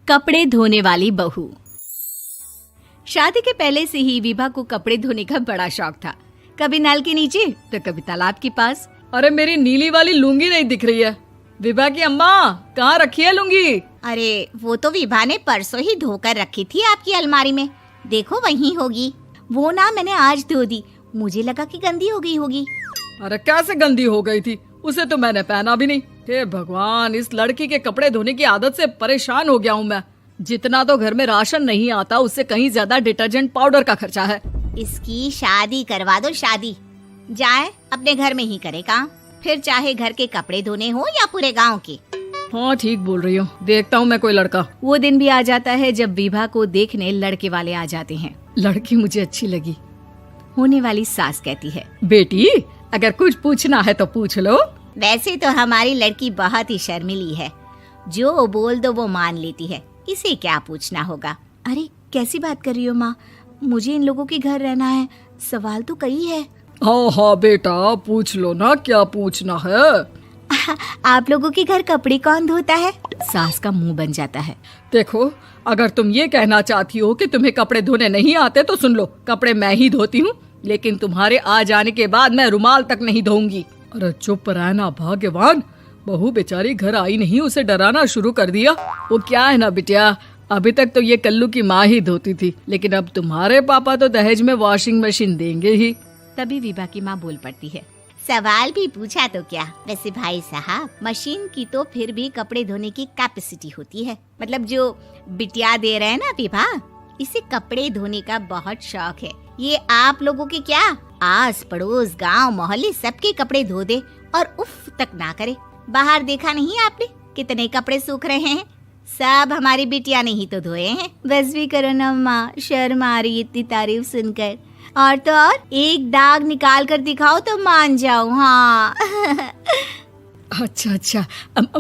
कपड़े धोने वाली बहू। शादी के पहले से ही विभा को कपड़े धोने का बड़ा शौक था। कभी नल के नीचे तो कभी तालाब के पास। अरे मेरी नीली वाली लुंगी नहीं दिख रही है। विभा की अम्मा, कहाँ रखी है लुंगी? अरे वो तो विभा ने परसों ही धोकर रखी थी आपकी अलमारी में, देखो वहीं होगी। वो ना मैंने आज धो दी, मुझे लगा कि गंदी हो गई होगी। अरे कैसे गंदी हो गई थी? उसे तो मैंने पहना भी नहीं। हे भगवान, इस लड़की के कपड़े धोने की आदत से परेशान हो गया हूँ मैं। जितना तो घर में राशन नहीं आता, उससे कहीं ज्यादा डिटर्जेंट पाउडर का खर्चा है। इसकी शादी करवा दो, शादी जाए अपने घर में ही करे काम, फिर चाहे घर के कपड़े धोने हो या पूरे गांव के। हाँ ठीक बोल रही हूँ, देखता हूँ मैं कोई लड़का। वो दिन भी आ जाता है जब विभा को देखने लड़के वाले आ जाते हैं। लड़की मुझे अच्छी लगी। होने वाली सास कहती है, बेटी अगर कुछ पूछना है तो पूछ लो। वैसे तो हमारी लड़की बहुत ही शर्मीली है, जो बोल दो वो मान लेती है, इसे क्या पूछना होगा। अरे कैसी बात कर रही हो माँ, मुझे इन लोगों के घर रहना है, सवाल तो कई है। हाँ हाँ बेटा, पूछ लो ना, क्या पूछना है। आप लोगों के घर कपड़े कौन धोता है? सास का मुंह बन जाता है। देखो, अगर तुम ये कहना चाहती हो कि तुम्हें कपड़े धोने नहीं आते तो सुन लो, कपड़े मैं ही धोती हूँ, लेकिन तुम्हारे आ जाने के बाद मैं रुमाल तक नहीं धोऊंगी। अरे चुप रहना भाग्यवान, बहू बेचारी घर आई नहीं, उसे डराना शुरू कर दिया। वो क्या है ना बिटिया, अभी तक तो ये कल्लू की माँ ही धोती थी, लेकिन अब तुम्हारे पापा तो दहेज में वॉशिंग मशीन देंगे ही। तभी विभा की माँ बोल पड़ती है, सवाल भी पूछा तो क्या। वैसे भाई साहब, मशीन की तो फिर भी कपड़े धोने की कैपेसिटी होती है। मतलब जो बिटिया दे रहे हैं ना विभा, इसे कपड़े धोने का बहुत शौक है। ये आप लोगों के क्या, आस पड़ोस गांव मोहल्ले सबके कपड़े धो दे और उफ तक ना करे। बाहर देखा नहीं आपने कितने कपड़े सूख रहे हैं? सब हमारी बिटिया ने ही तो धोए हैं। बस भी करो ना माँ, शर्म आ रही इतनी तारीफ सुनकर। और तो और एक दाग निकाल कर दिखाओ तो मान जाओ। हाँ अच्छा अच्छा,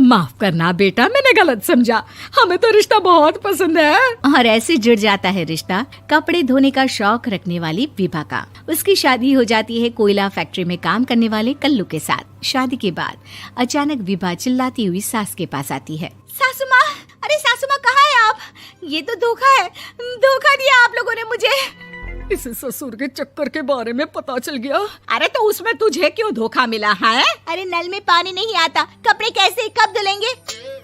माफ करना बेटा, मैंने गलत समझा। हमें तो रिश्ता बहुत पसंद है। और ऐसे जुड़ जाता है रिश्ता कपड़े धोने का शौक रखने वाली विभा का। उसकी शादी हो जाती है कोयला फैक्ट्री में काम करने वाले कल्लू के साथ। शादी के बाद अचानक विभा चिल्लाती हुई सास के पास आती है। सासू माँ, अरे सासू माँ कहाँ है आप? ये तो धोखा है, धोखा दिया आप लोगों ने मुझे। इसे ससुर के चक्कर के बारे में पता चल गया। अरे तो उसमें तुझे क्यों धोखा मिला है? अरे नल में पानी नहीं आता, कपड़े कैसे कब धुलेंगे?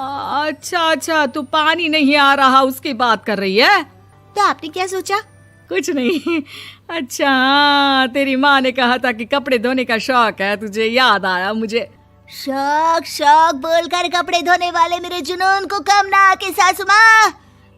अच्छा अच्छा, तू पानी नहीं आ रहा उसकी बात कर रही है। तो आपने क्या सोचा? कुछ नहीं। अच्छा, तेरी माँ ने कहा था कि कपड़े धोने का शौक है तुझे, याद आया मुझे। शौक शौक बोलकर कपड़े धोने वाले मेरे जुनून को कम ना आके सासू माँ,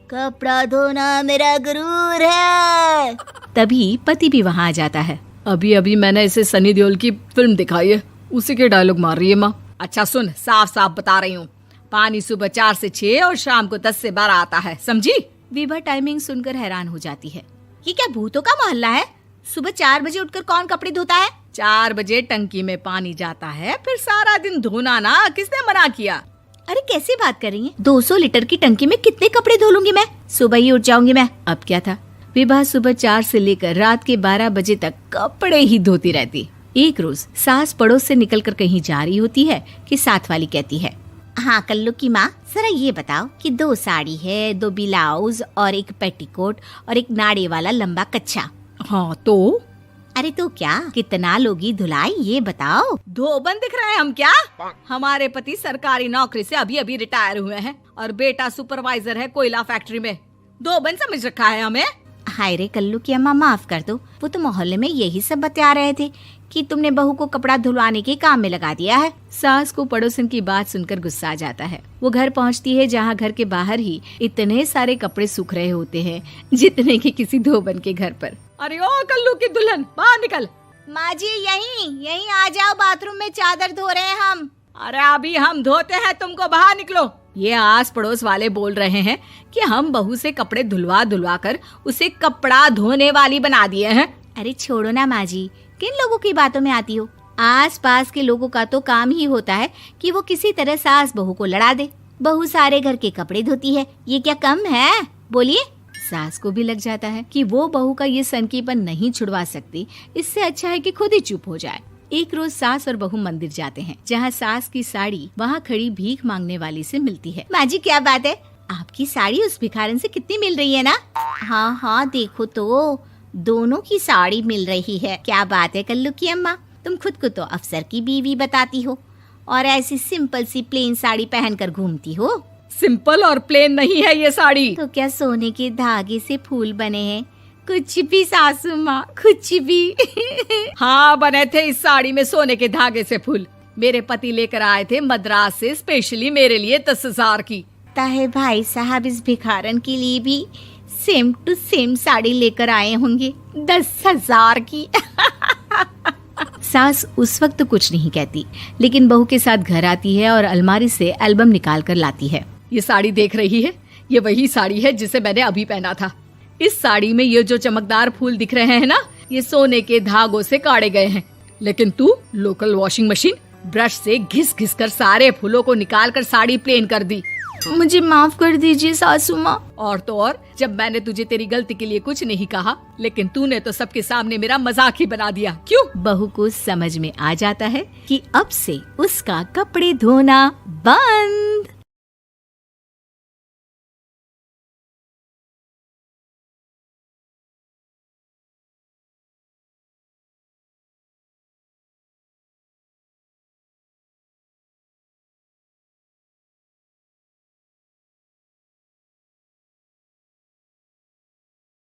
कपड़ा धोना मेरा गुरूर है। तभी पति भी वहाँ आ जाता है। अभी अभी मैंने इसे सनी देओल की फिल्म दिखाई है, उसी के डायलॉग मार रही है माँ। अच्छा सुन, साफ साफ बता रही हूँ, पानी सुबह 4 से 6 और शाम को 10 से 12 आता है, समझी? विभा टाइमिंग सुनकर हैरान हो जाती है। ये क्या भूतों का मोहल्ला है? सुबह 4 बजे उठकर कौन कपड़े धोता है? 4 बजे टंकी में पानी जाता है, फिर सारा दिन धोना ना, किसने मना किया? अरे कैसी बात कर रही हैं? 200 लीटर की टंकी में कितने कपड़े धो लूंगी मैं, सुबह ही उठ जाऊंगी मैं। अब क्या था, विभा सुबह 4 से लेकर रात के 12 बजे तक कपड़े ही धोती रहती। एक रोज सास पड़ोस से निकलकर कहीं जा रही होती है कि साथ वाली कहती है, हाँ कल्लू की माँ, जरा ये बताओ कि 2 साड़ी है, 2 ब्लाउज और एक पेटीकोट और एक नाड़े वाला लंबा कच्छा। हाँ तो? अरे तो क्या, कितना लोगी धुलाई ये बताओ। धोबन दिख रहे हैं हम क्या? हमारे पति सरकारी नौकरी से अभी अभी रिटायर हुए हैं और बेटा सुपरवाइजर है कोयला फैक्ट्री में। धोबन समझ रखा है हमें। हाय रे कल्लू की अम्मा, माफ कर दो, वो तो मोहल्ले में यही सब बता रहे थे कि तुमने बहू को कपड़ा धुलवाने के काम में लगा दिया है। सास को पड़ोसन की बात सुनकर गुस्सा आ जाता है। वो घर पहुंचती है जहां घर के बाहर ही इतने सारे कपड़े सूख रहे होते हैं जितने कि किसी धोबन के घर पर। अरे ओ कल्लू की दुल्हन, बाहर निकल। माँ जी यहीं आ जाओ, बाथरूम में चादर धो रहे हैं हम। अरे अभी हम धोते हैं, तुमको बाहर निकलो। ये आस पड़ोस वाले बोल रहे हैं कि हम बहू से कपड़े धुलवा धुलवा कर उसे कपड़ा धोने वाली बना दिए हैं। अरे छोड़ो ना माँ जी, किन लोगों की बातों में आती हो? आस पास के लोगों का तो काम ही होता है कि वो किसी तरह सास बहू को लड़ा दे। बहू सारे घर के कपड़े धोती है, ये क्या कम है? बोलिए। सास को भी लग जाता है कि वो बहू का ये सनकीपन नहीं छुड़वा सकती, इससे अच्छा है कि खुद ही चुप हो जाए। एक रोज सास और बहू मंदिर जाते हैं, जहाँ सास की साड़ी वहाँ खड़ी भीख मांगने वाली से मिलती है। माँ जी क्या बात है, आपकी साड़ी उस भिखारन से कितनी मिल रही है ना? हाँ हाँ देखो तो, दोनों की साड़ी मिल रही है। क्या बात है कल्लू की अम्मा, तुम खुद को तो अफसर की बीवी बताती हो और ऐसी सिंपल सी प्लेन साड़ी पहनकर घूमती हो। सिंपल और प्लेन नहीं है ये साड़ी। तो क्या सोने के धागे से फूल बने हैं? कुछ भी सासू माँ, कुछ भी। हाँ बने थे इस साड़ी में सोने के धागे से फूल। मेरे पति लेकर आए थे मद्रास से स्पेशली मेरे लिए 10,000 की। ताहे भाई साहब इस भिखारन के लिए भी सेम टू सेम साड़ी लेकर आए होंगे 10,000 की। सास उस वक्त तो कुछ नहीं कहती, लेकिन बहू के साथ घर आती है और अलमारी से एल्बम निकाल कर लाती है। ये साड़ी देख रही है, ये वही साड़ी है जिसे मैंने अभी पहना था। इस साड़ी में ये जो चमकदार फूल दिख रहे हैं ना, ये सोने के धागों से काढ़े गए हैं। लेकिन तू लोकल वॉशिंग मशीन ब्रश से घिस घिस कर सारे फूलों को निकाल कर साड़ी प्लेन कर दी। मुझे माफ कर दीजिए सासू माँ। और तो और, जब मैंने तुझे तेरी गलती के लिए कुछ नहीं कहा, लेकिन तूने तो सबके सामने मेरा मजाक ही बना दिया। क्यों? बहू को समझ में आ जाता है कि अब से उसका कपड़े धोना बंद।